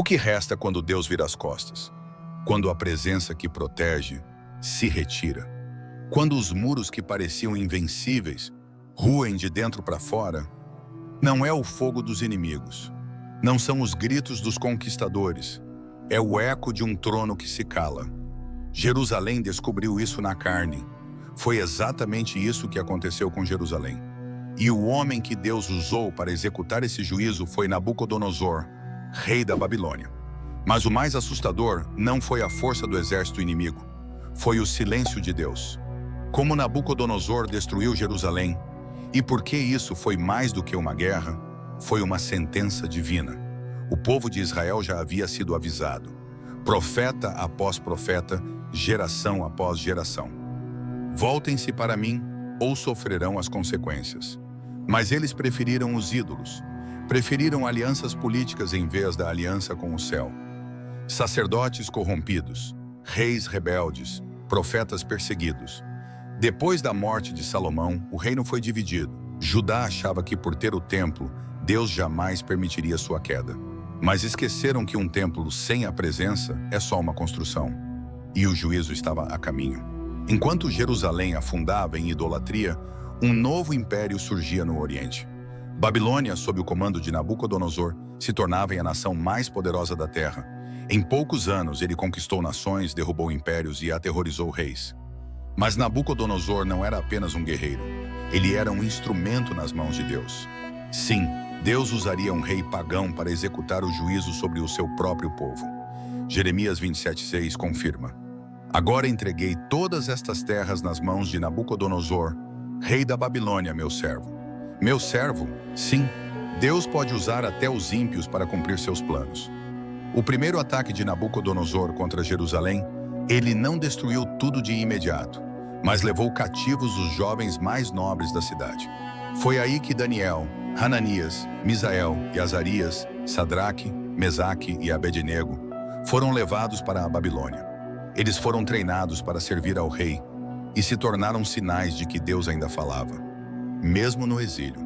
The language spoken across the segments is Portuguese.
que resta quando Deus vira as costas? Quando a presença que protege se retira? Quando os muros que pareciam invencíveis ruem de dentro para fora? Não é o fogo dos inimigos. Não são os gritos dos conquistadores. É o eco de um trono que se cala. Jerusalém descobriu isso na carne. Foi exatamente isso que aconteceu com Jerusalém. E o homem que Deus usou para executar esse juízo foi Nabucodonosor, rei da Babilônia. Mas o mais assustador não foi a força do exército inimigo. Foi o silêncio de Deus. Como Nabucodonosor destruiu Jerusalém, e por que isso foi mais do que uma guerra, foi uma sentença divina. O povo de Israel já havia sido avisado. Profeta após profeta, geração após geração. Voltem-se para mim, ou sofrerão as consequências. Mas eles preferiram os ídolos. Preferiram alianças políticas em vez da aliança com o céu. Sacerdotes corrompidos, reis rebeldes, profetas perseguidos. Depois da morte de Salomão, o reino foi dividido. Judá achava que por ter o templo, Deus jamais permitiria sua queda. Mas esqueceram que um templo sem a presença é só uma construção. E o juízo estava a caminho. Enquanto Jerusalém afundava em idolatria, um novo império surgia no Oriente. Babilônia, sob o comando de Nabucodonosor, se tornava a nação mais poderosa da terra. Em poucos anos, ele conquistou nações, derrubou impérios e aterrorizou reis. Mas Nabucodonosor não era apenas um guerreiro. Ele era um instrumento nas mãos de Deus. Sim, Deus usaria um rei pagão para executar o juízo sobre o seu próprio povo. Jeremias 27:6 confirma: Agora entreguei todas estas terras nas mãos de Nabucodonosor, rei da Babilônia, meu servo. Meu servo? Sim, Deus pode usar até os ímpios para cumprir seus planos. O primeiro ataque de Nabucodonosor contra Jerusalém, ele não destruiu tudo de imediato, mas levou cativos os jovens mais nobres da cidade. Foi aí que Daniel, Hananias, Misael e Azarias, Sadraque, Mesaque e Abednego foram levados para a Babilônia. Eles foram treinados para servir ao rei e se tornaram sinais de que Deus ainda falava, mesmo no exílio.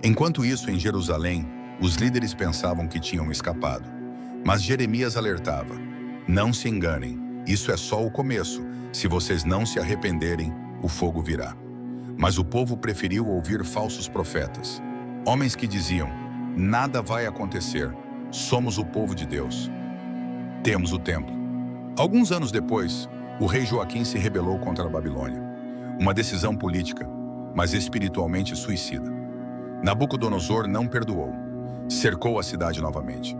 Enquanto isso, em Jerusalém, os líderes pensavam que tinham escapado. Mas Jeremias alertava: não se enganem, isso é só o começo. Se vocês não se arrependerem, o fogo virá. Mas o povo preferiu ouvir falsos profetas. Homens que diziam: nada vai acontecer, somos o povo de Deus. Temos o templo. Alguns anos depois, o rei Joaquim se rebelou contra a Babilônia. Uma decisão política, mas espiritualmente suicida. Nabucodonosor não perdoou. Cercou a cidade novamente.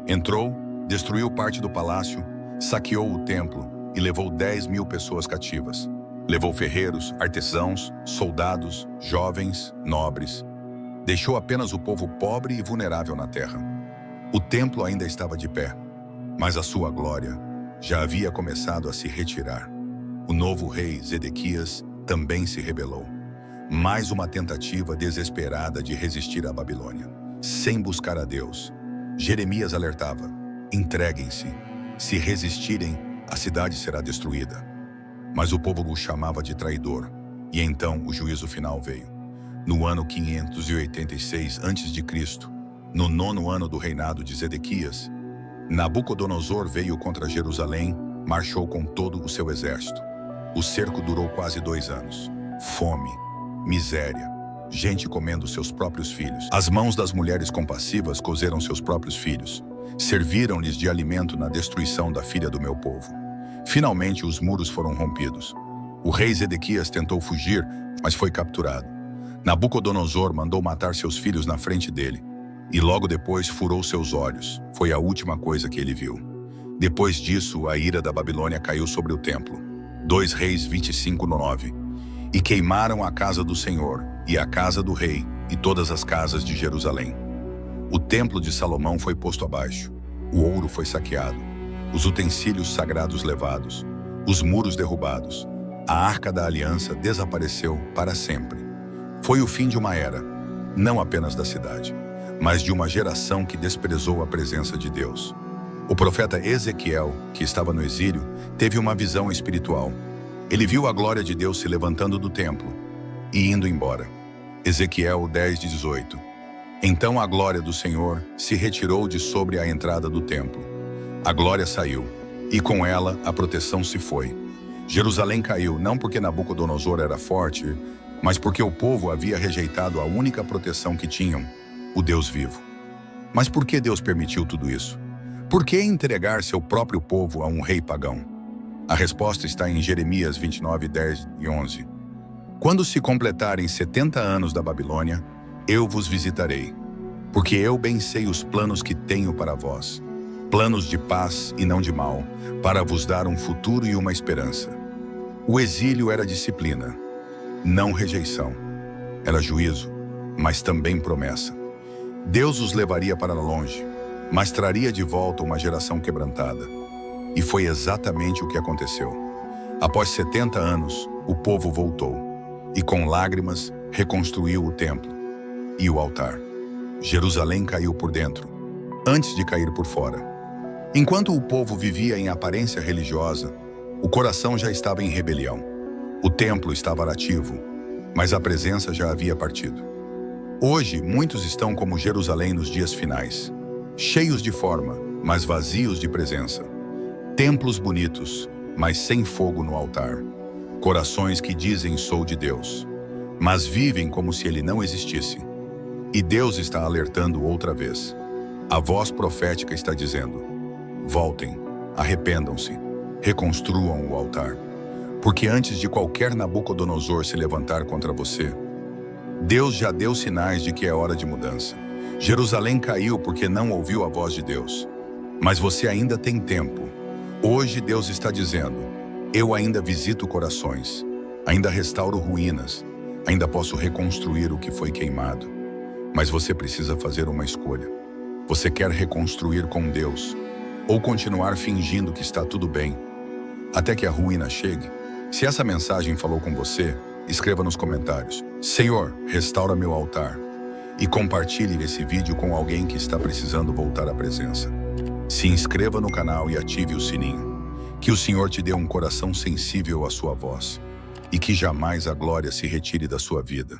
Entrou, destruiu parte do palácio, saqueou o templo e levou 10.000 pessoas cativas. Levou ferreiros, artesãos, soldados, jovens, nobres. Deixou apenas o povo pobre e vulnerável na terra. O templo ainda estava de pé, mas a sua glória já havia começado a se retirar. O novo rei Zedequias também se rebelou. Mais uma tentativa desesperada de resistir à Babilônia, sem buscar a Deus. Jeremias alertava: entreguem-se. Se resistirem, a cidade será destruída. Mas o povo o chamava de traidor. E então o juízo final veio. No ano 586 a.C., no 9º ano do reinado de Zedequias, Nabucodonosor veio contra Jerusalém, marchou com todo o seu exército. O cerco durou quase 2 anos. Fome, miséria, gente comendo seus próprios filhos. As mãos das mulheres compassivas cozeram seus próprios filhos. Serviram-lhes de alimento na destruição da filha do meu povo. Finalmente os muros foram rompidos. O rei Zedequias tentou fugir, mas foi capturado. Nabucodonosor mandou matar seus filhos na frente dele. E logo depois furou seus olhos. Foi a última coisa que ele viu. Depois disso, a ira da Babilônia caiu sobre o templo. 2 Reis 25:9. E queimaram a casa do Senhor, e a casa do rei, e todas as casas de Jerusalém. O templo de Salomão foi posto abaixo. O ouro foi saqueado. Os utensílios sagrados levados. Os muros derrubados. A Arca da Aliança desapareceu para sempre. Foi o fim de uma era, não apenas da cidade, mas de uma geração que desprezou a presença de Deus. O profeta Ezequiel, que estava no exílio, teve uma visão espiritual. Ele viu a glória de Deus se levantando do templo e indo embora. Ezequiel 10:18. Então a glória do Senhor se retirou de sobre a entrada do templo. A glória saiu, e com ela a proteção se foi. Jerusalém caiu não porque Nabucodonosor era forte, mas porque o povo havia rejeitado a única proteção que tinham, o Deus vivo. Mas por que Deus permitiu tudo isso? Por que entregar seu próprio povo a um rei pagão? A resposta está em Jeremias 29, 10 e 11. Quando se completarem 70 anos da Babilônia, eu vos visitarei, porque eu bem sei os planos que tenho para vós, planos de paz e não de mal, para vos dar um futuro e uma esperança. O exílio era disciplina, não rejeição. Era juízo, mas também promessa. Deus os levaria para longe, mas traria de volta uma geração quebrantada. E foi exatamente o que aconteceu. Após 70 anos, o povo voltou, e com lágrimas reconstruiu o templo e o altar. Jerusalém caiu por dentro, antes de cair por fora. Enquanto o povo vivia em aparência religiosa, o coração já estava em rebelião. O templo estava ativo, mas a presença já havia partido. Hoje, muitos estão como Jerusalém nos dias finais, cheios de forma, mas vazios de presença. Templos bonitos, mas sem fogo no altar. Corações que dizem sou de Deus, mas vivem como se ele não existisse. E Deus está alertando outra vez. A voz profética está dizendo: voltem, arrependam-se, reconstruam o altar. Porque antes de qualquer Nabucodonosor se levantar contra você, Deus já deu sinais de que é hora de mudança. Jerusalém caiu porque não ouviu a voz de Deus. Mas você ainda tem tempo. Hoje Deus está dizendo: eu ainda visito corações, ainda restauro ruínas, ainda posso reconstruir o que foi queimado. Mas você precisa fazer uma escolha. Você quer reconstruir com Deus ou continuar fingindo que está tudo bem até que a ruína chegue? Se essa mensagem falou com você, escreva nos comentários: Senhor, restaura meu altar. E compartilhe esse vídeo com alguém que está precisando voltar à presença. Se inscreva no canal e ative o sininho. Que o Senhor te dê um coração sensível à sua voz e que jamais a glória se retire da sua vida.